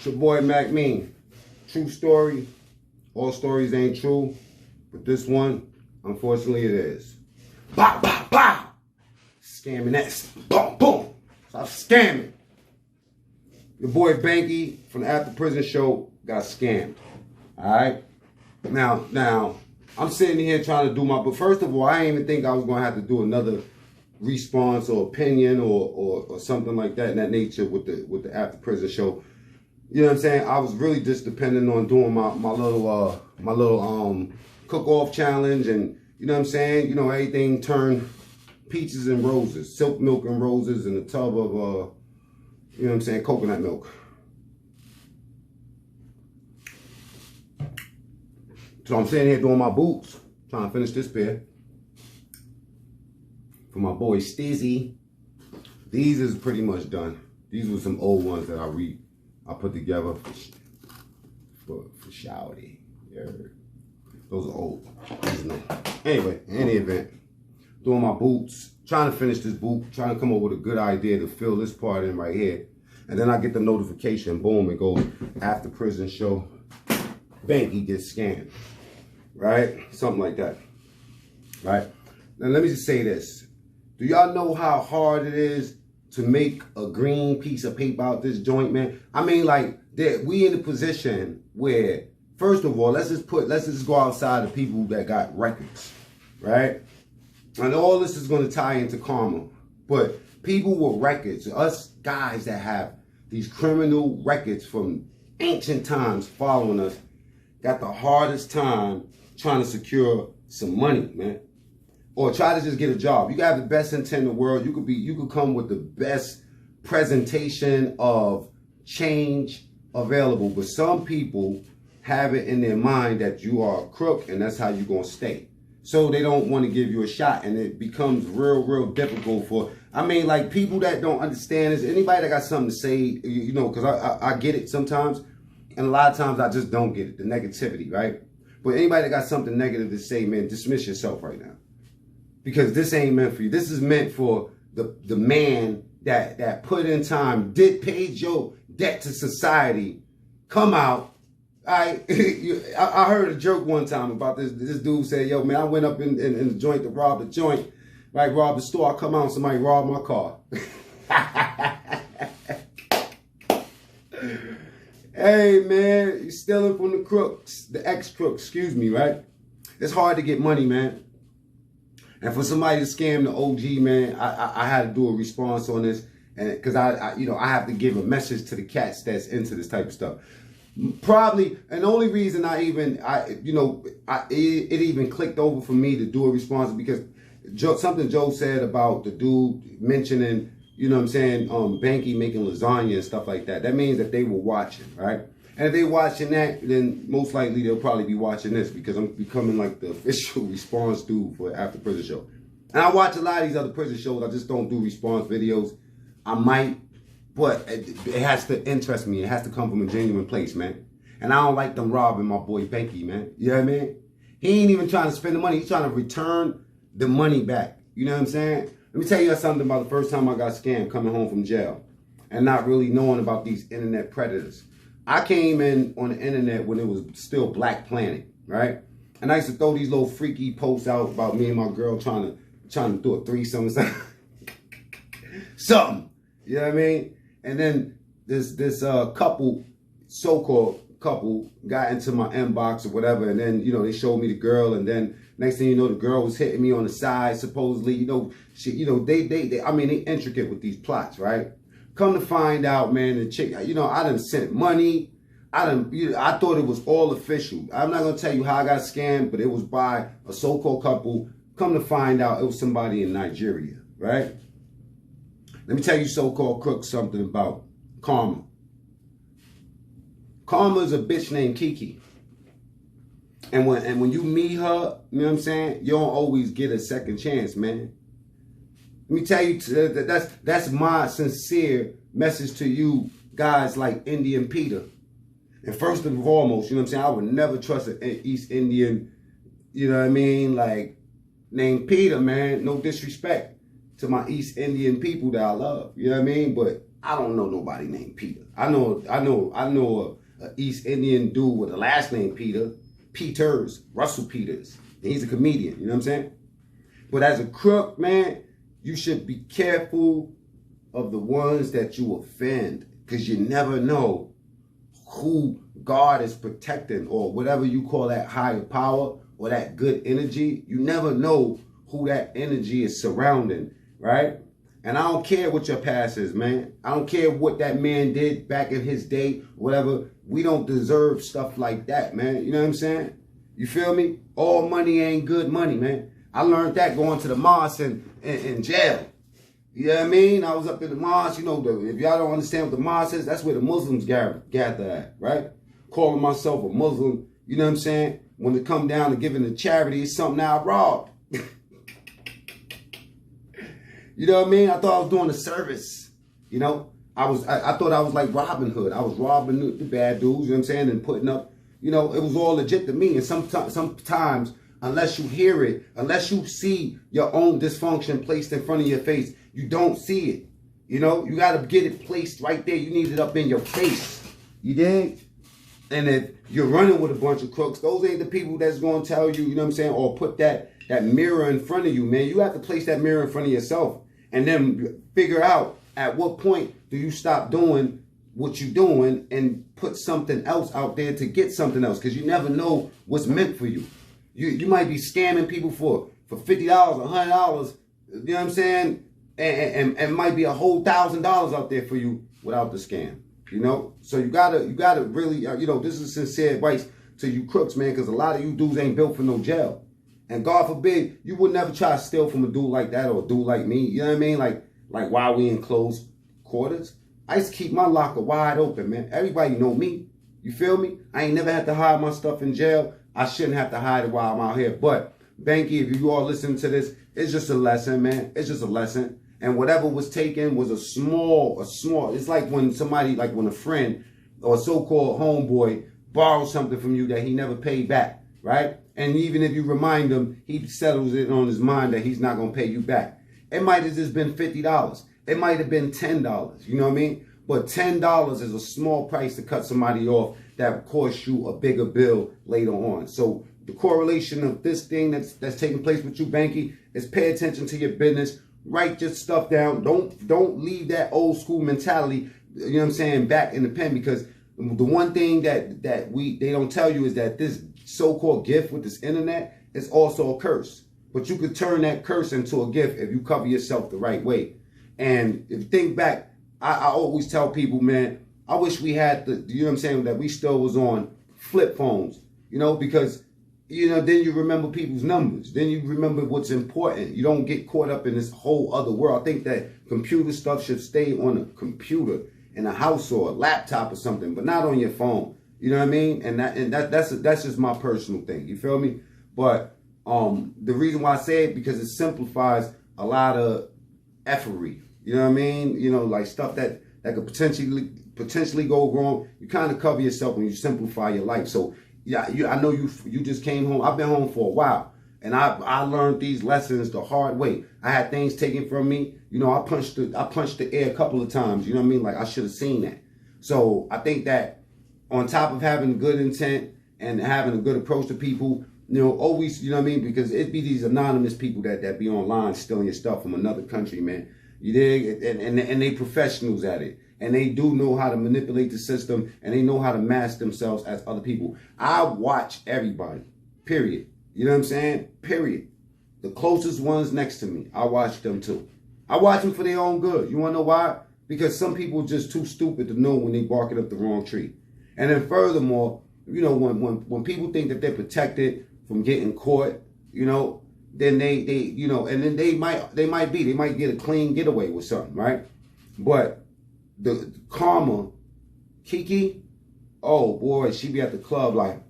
your boy macmean. True story. All stories ain't true, but this one, unfortunately, it is. Bow, bow, bow. Scamming that. Boom, boom. Stop scamming. Your boy Banky from the After Prison Show got scammed. Alright? Now, I'm sitting here trying to do but first of all, I didn't even think I was going to have to do another response or opinion or something like that in that nature with the After Prison Show. You know what I'm saying? I was really just depending on doing my little cook-off challenge, and you know what I'm saying? You know, everything turned peaches and roses, silk milk and roses in a tub of you know what I'm saying, coconut milk. So I'm sitting here doing my boots, trying to finish this pair for my boy Stizzy. These is pretty much done. These were some old ones that I put together for Shouty. Yeah. Those are old. These are new. Anyway, in any event, doing my boots, trying to finish this boot, trying to come up with a good idea to fill this part in right here. And then I get the notification, boom, it goes After Prison Show. Banky gets scammed. Right? Something like that. Right? Now let me just say this. Do y'all know how hard it is to make a green piece of paper out this joint, man? I mean, like, we in a position where, first of all, let's just go outside the people that got records, right? And all this is going to tie into karma. But people with records, us guys that have these criminal records from ancient times following us, got the hardest time trying to secure some money, man. Or try to just get a job. You can have the best intent in the world. You could come with the best presentation of change available. But some people have it in their mind that you are a crook and that's how you're going to stay. So they don't want to give you a shot, and it becomes real difficult for, I mean, like, people that don't understand this. Anybody that got something to say, you know, because I get it sometimes, and a lot of times I just don't get it, the negativity, right? But anybody that got something negative to say, man, dismiss yourself right now. Because this ain't meant for you. This is meant for the man that put in time, paid your debt to society, come out. I heard a joke one time about this dude said, yo, man, I went up in the joint to rob the joint, right, rob the store. I come out and somebody robbed my car. Hey, man, you're stealing from the crooks, the ex-crooks, excuse me, right? It's hard to get money, man. And for somebody to scam the OG, man, I had to do a response on this, and because you know, I have to give a message to the cats that's into this type of stuff. Probably, and the only reason it even clicked over for me to do a response is because something Joe said about the dude mentioning, you know what I'm saying, Banky making lasagna and stuff like that. That means that they were watching, right? And if they're watching that, then most likely they'll probably be watching this, because I'm becoming like the official response dude for After Prison Show. And I watch a lot of these other prison shows. I just don't do response videos. I might, but it has to interest me. It has to come from a genuine place, man. And I don't like them robbing my boy Banky, man. You know what I mean? He ain't even trying to spend the money. He's trying to return the money back. You know what I'm saying? Let me tell you something about the first time I got scammed coming home from jail and not really knowing about these internet predators. I came in on the internet when it was still Black Planet, right? And I used to throw these little freaky posts out about me and my girl trying to do a threesome or something. You know what I mean? And then this couple, so-called couple, got into my inbox or whatever, and then, you know, they showed me the girl, and then next thing you know, the girl was hitting me on the side, supposedly, you know, I mean, they intricate with these plots, right? Come to find out, man, the chick, you know, I done sent money. I thought it was all official. I'm not going to tell you how I got scammed, but it was by a so-called couple. Come to find out, it was somebody in Nigeria, right? Let me tell you, so-called crooks, something about karma. Karma is a bitch named Kiki. And when you meet her, you know what I'm saying, you don't always get a second chance, man. Let me tell you, that's my sincere message to you guys like Indian Peter. And first and foremost, you know what I'm saying, I would never trust an East Indian, you know what I mean, like, named Peter, man. No disrespect to my East Indian people that I love, you know what I mean? But I don't know nobody named Peter. I know a East Indian dude with a last name Peters, Russell Peters. And he's a comedian, you know what I'm saying? But as a crook, man, you should be careful of the ones that you offend, because you never know who God is protecting, or whatever you call that higher power or that good energy. You never know who that energy is surrounding, right? And I don't care what your past is, man. I don't care what that man did back in his day, whatever. We don't deserve stuff like that, man. You know what I'm saying? You feel me? All money ain't good money, man. I learned that going to the mosque in jail. You know what I mean? I was up in the mosque. You know, if y'all don't understand what the mosque is, that's where the Muslims gather at, right? Calling myself a Muslim, you know what I'm saying? When it come down to giving to charity, it's something I robbed. You know what I mean? I thought I was doing a service. You know, I thought I was like Robin Hood. I was robbing the bad dudes, you know what I'm saying, and putting up, you know, it was all legit to me. And sometimes, unless you hear it, unless you see your own dysfunction placed in front of your face, you don't see it. You know, you got to get it placed right there. You need it up in your face. You dig? And if you're running with a bunch of crooks, those ain't the people that's going to tell you, you know what I'm saying, or put that mirror in front of you, man. You have to place that mirror in front of yourself and then figure out at what point do you stop doing what you're doing and put something else out there to get something else, because you never know what's meant for you. You might be scamming people for $50, $100, you know what I'm saying, and might be a whole $1,000 out there for you without the scam. You know, so you gotta really, you know, this is sincere advice to you crooks, man, because a lot of you dudes ain't built for no jail. And God forbid, you would never try to steal from a dude like that or a dude like me. You know what I mean? Like while we in close quarters, I used to keep my locker wide open, man. Everybody know me. You feel me? I ain't never had to hide my stuff in jail. I shouldn't have to hide it while I'm out here. But Banky, if you all listen to this, it's just a lesson, man. It's just a lesson. And whatever was taken was a small, it's like when somebody, like when a friend or a so-called homeboy borrows something from you that he never paid back, right? And even if you remind him, he settles it on his mind that he's not going to pay you back. It might have just been $50. It might have been $10, you know what I mean? But $10 is a small price to cut somebody off that would cost you a bigger bill later on. So the correlation of this thing that's taking place with you, Banky, is pay attention to your business. Write your stuff down. Don't leave that old school mentality, you know what I'm saying, back in the pen, because the one thing that they don't tell you is that this so-called gift with this internet is also a curse. But you could turn that curse into a gift if you cover yourself the right way. And if you think back, I always tell people, man, I wish we had you know what I'm saying, that we still was on flip phones, you know, because, you know, then you remember people's numbers. Then you remember what's important. You don't get caught up in this whole other world. I think that computer stuff should stay on a computer in a house or a laptop or something, but not on your phone. You know what I mean? And that's just my personal thing. You feel me? But the reason why I say it, because it simplifies a lot of effery. You know what I mean? You know, like stuff that could potentially go wrong. You kind of cover yourself when you simplify your life. So yeah, I know you just came home. I've been home for a while, and I learned these lessons the hard way. I had things taken from me. You know, I punched the air a couple of times. You know what I mean? Like I should have seen that. So I think that on top of having good intent and having a good approach to people, you know, always, you know what I mean? Because it be these anonymous people that be online stealing your stuff from another country, man. You dig? And they professionals at it. And they do know how to manipulate the system, and they know how to mask themselves as other people. I watch everybody, period. You know what I'm saying? Period. The closest ones next to me, I watch them too. I watch them for their own good. You want to know why? Because some people are just too stupid to know when they barking up the wrong tree. And then furthermore, you know, when people think that they're protected from getting caught, you know, then they you know, and then they might get a clean getaway with something, right? But the karma, Kiki, oh boy, she be at the club like,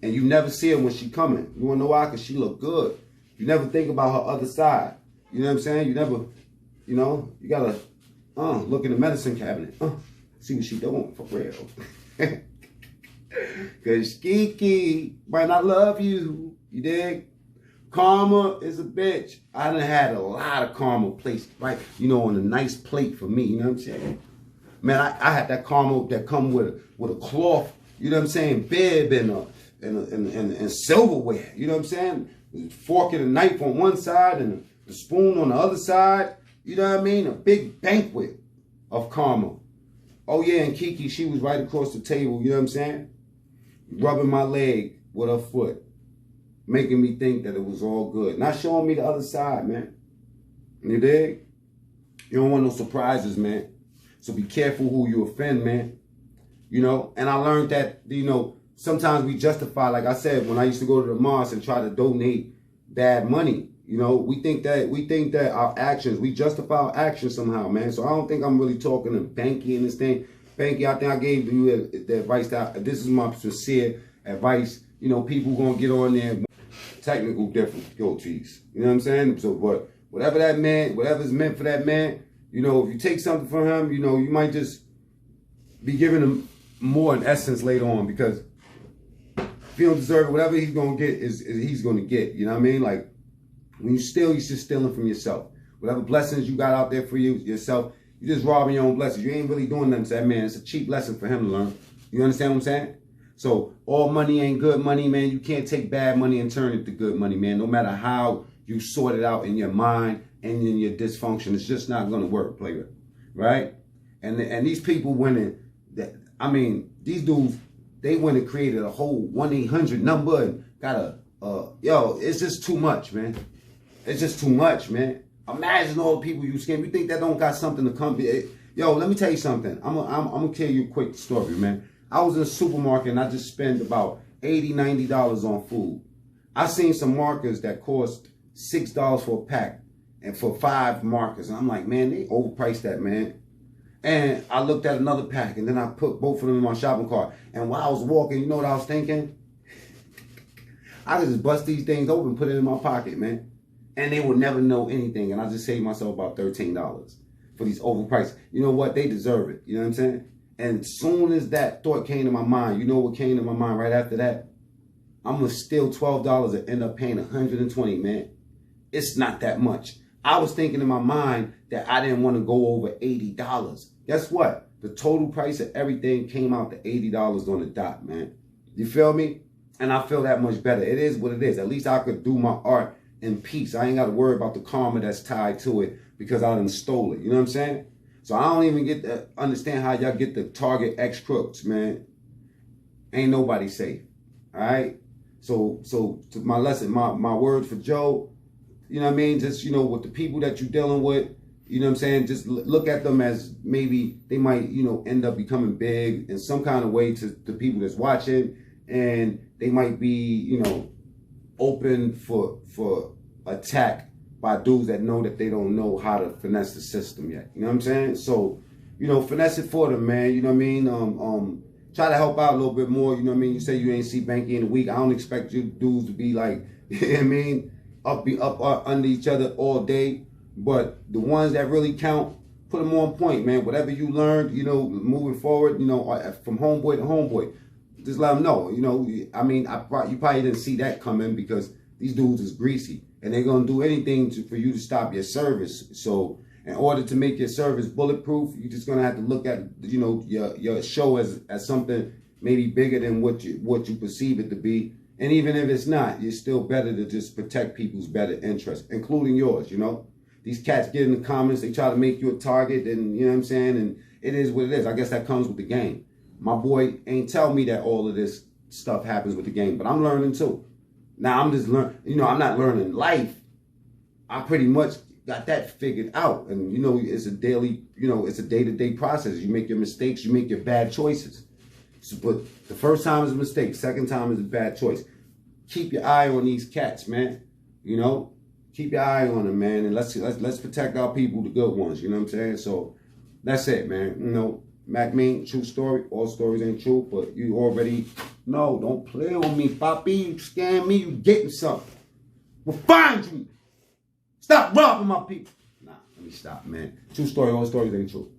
and you never see her when she coming. You wanna know why? Because she look good. You never think about her other side. You know what I'm saying? You never, you know, you gotta look in the medicine cabinet. See what she doing for real. Because Kiki might not love you. You dig? Karma is a bitch. I done had a lot of karma placed, right? You know, on a nice plate for me. You know what I'm saying? Man, I had that karma that come with a cloth. You know what I'm saying? Bib and silverware. You know what I'm saying? Fork and a knife on one side and the spoon on the other side. You know what I mean? A big banquet of karma. Oh yeah, and Kiki, she was right across the table. You know what I'm saying? Rubbing my leg with her foot, making me think that it was all good. Not showing me the other side, man. You dig? You don't want no surprises, man. So be careful who you offend, man. You know, and I learned that, you know, sometimes we justify, like I said, when I used to go to the mosque and try to donate bad money, you know, we think that our actions, we justify our actions somehow, man. So I don't think I'm really talking to Banky and this thing. Banky, I think I gave you the advice that this is my sincere advice. You know, people gonna get on there, technical difficulties. You know what I'm saying? So, but whatever that man, whatever's meant for that man, you know, if you take something from him, you know, you might just be giving him more in essence later on, because if you don't deserve it, whatever he's gonna get is he's gonna get. You know what I mean? Like when you steal, you're just stealing from yourself. Whatever blessings you got out there for yourself, you're just robbing your own blessings. You ain't really doing nothing to that man. It's a cheap lesson for him to learn. You understand what I'm saying? So all money ain't good money, man. You can't take bad money and turn it to good money, man. No matter how you sort it out in your mind and in your dysfunction, it's just not gonna work, player. Right? And these people winning, I mean, these dudes, they went and created a whole 1-800 number and got yo, it's just too much, man. It's just too much, man. Imagine all the people you scam. You think that don't got something to come? Yo, let me tell you something. I'm gonna tell you a quick story, man. I was in a supermarket and I just spent about $80, $90 on food. I seen some markers that cost $6 for a pack and for 5 markers. And I'm like, man, they overpriced that, man. And I looked at another pack and then I put both of them in my shopping cart. And while I was walking, you know what I was thinking? I could just bust these things open, put it in my pocket, man. And they would never know anything. And I just saved myself about $13 for these overpriced. You know what? They deserve it. You know what I'm saying? And as soon as that thought came to my mind, you know what came to my mind right after that? I'm going to steal $12 and end up paying $120, man. It's not that much. I was thinking in my mind that I didn't want to go over $80. Guess what? The total price of everything came out to $80 on the dot, man. You feel me? And I feel that much better. It is what it is. At least I could do my art in peace. I ain't got to worry about the karma that's tied to it because I done stole it. You know what I'm saying? So I don't even get to understand how y'all get the Target X crooks, man. Ain't nobody safe. All right? So to my lesson, my words for Joe, you know what I mean? Just, you know, with the people that you're dealing with, you know what I'm saying? Just look at them as maybe they might, you know, end up becoming big in some kind of way to the people that's watching. And they might be, you know, open for attack by dudes that know that they don't know how to finesse the system yet. You know what I'm saying? So, you know, finesse it for them, man. You know what I mean? Try to help out a little bit more. You know what I mean? You say you ain't see Banky in a week. I don't expect you dudes to be like, you know what I mean? Up under each other all day. But the ones that really count, put them on point, man. Whatever you learned, you know, moving forward, you know, from homeboy to homeboy, just let them know. You know, I mean, you probably didn't see that coming because these dudes is greasy. And they're going to do anything for you to stop your service. So in order to make your service bulletproof, you're just going to have to look at, you know, your show as something maybe bigger than what you perceive it to be. And even if it's not, you're still better to just protect people's better interests, including yours, you know. These cats get in the comments, they try to make you a target, and you know what I'm saying? And it is what it is. I guess that comes with the game. My boy ain't tell me that all of this stuff happens with the game, but I'm learning too. Now I'm just learning, you know, I'm not learning life. I pretty much got that figured out. And, you know, it's a daily, you know, it's a day-to-day process. You make your mistakes, you make your bad choices. So, but the first time is a mistake. Second time is a bad choice. Keep your eye on these cats, man. You know, keep your eye on them, man. And let's protect our people, the good ones. You know what I'm saying? So that's it, man. You know, macmean, true story. All stories ain't true, but you already know. Don't play on me, Papi. You scam me, you getting something. We'll find you. Stop robbing my people. Nah, let me stop, man. True story. All stories ain't true.